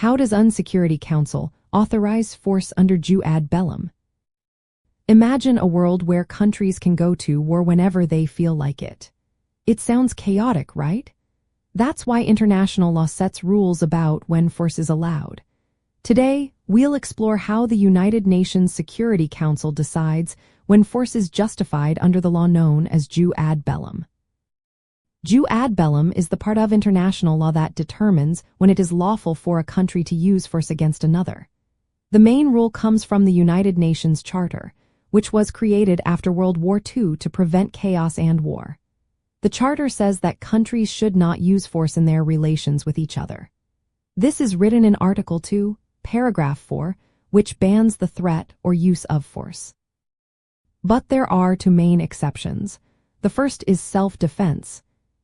How does UN Security Council authorize force under jus ad bellum? Imagine a world where countries can go to war whenever they feel like it. It sounds chaotic, right? That's why international law sets rules about when force is allowed. Today, we'll explore how the United Nations Security Council decides when force is justified under the law known as jus ad bellum. Jus ad bellum is the part of international law that determines when it is lawful for a country to use force against another. The main rule comes from the United Nations Charter, which was created after World War II to prevent chaos and war. The Charter says that countries should not use force in their relations with each other. This is written in Article 2, Paragraph 4, which bans the threat or use of force. But there are two main exceptions. The first is self-defense.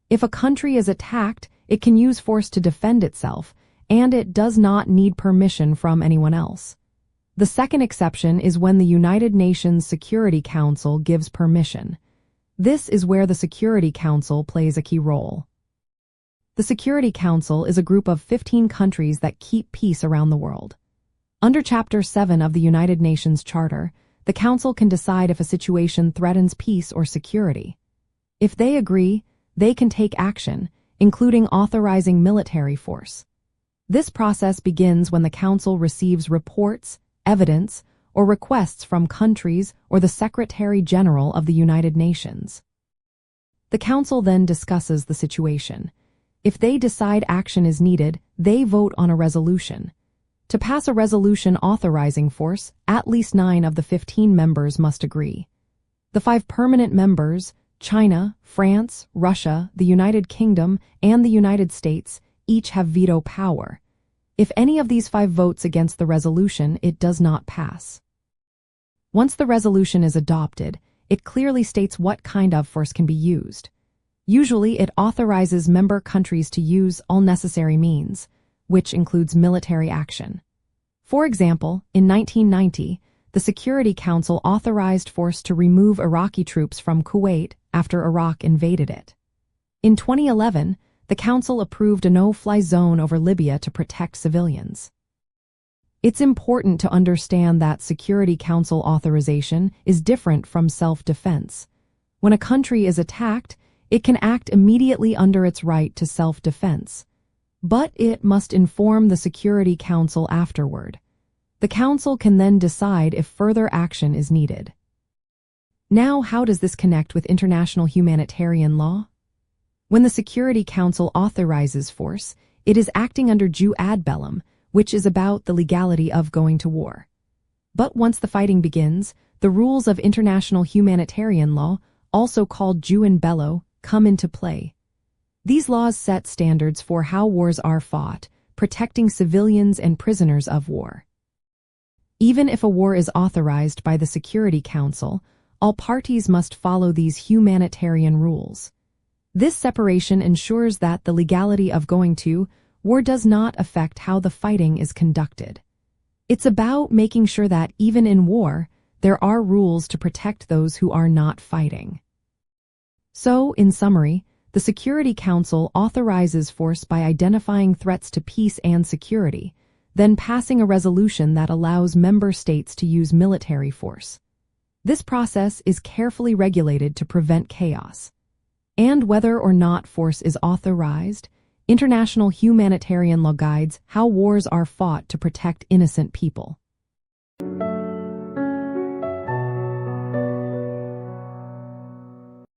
If a country is attacked, it can use force to defend itself, and it does not need permission from anyone else. The second exception is when the United Nations Security Council gives permission. This is where the Security Council plays a key role. The Security Council is a group of 15 countries that keep peace around the world. Under Chapter 7 of the United Nations Charter, the Council can decide if a situation threatens peace or security. If they agree, they can take action, including authorizing military force. This process begins when the Council receives reports, evidence, or requests from countries or the Secretary-General of the United Nations. The Council then discusses the situation. If they decide action is needed, they vote on a resolution. To pass a resolution authorizing force, at least 9 of the 15 members must agree. The 5 permanent members, China, France, Russia, the United Kingdom, and the United States, each have veto power. If any of these 5 votes against the resolution, it does not pass. Once the resolution is adopted, it clearly states what kind of force can be used. Usually, it authorizes member countries to use all necessary means, which includes military action. For example, in 1990, the Security Council authorized force to remove Iraqi troops from Kuwait after Iraq invaded it. In 2011, the Council approved a no-fly zone over Libya to protect civilians. It's important to understand that Security Council authorization is different from self-defense. When a country is attacked, it can act immediately under its right to self-defense, but it must inform the Security Council afterward. The Council can then decide if further action is needed. Now, how does this connect with international humanitarian law? When the Security Council authorizes force, it is acting under jus ad bellum, which is about the legality of going to war. But once the fighting begins, the rules of international humanitarian law, also called jus in bello, come into play. These laws set standards for how wars are fought, protecting civilians and prisoners of war. Even if a war is authorized by the Security Council, all parties must follow these humanitarian rules. This separation ensures that the legality of going to war does not affect how the fighting is conducted. It's about making sure that even in war, there are rules to protect those who are not fighting. So, in summary, the Security Council authorizes force by identifying threats to peace and security, then passing a resolution that allows member states to use military force. This process is carefully regulated to prevent chaos. And whether or not force is authorized, international humanitarian law guides how wars are fought to protect innocent people.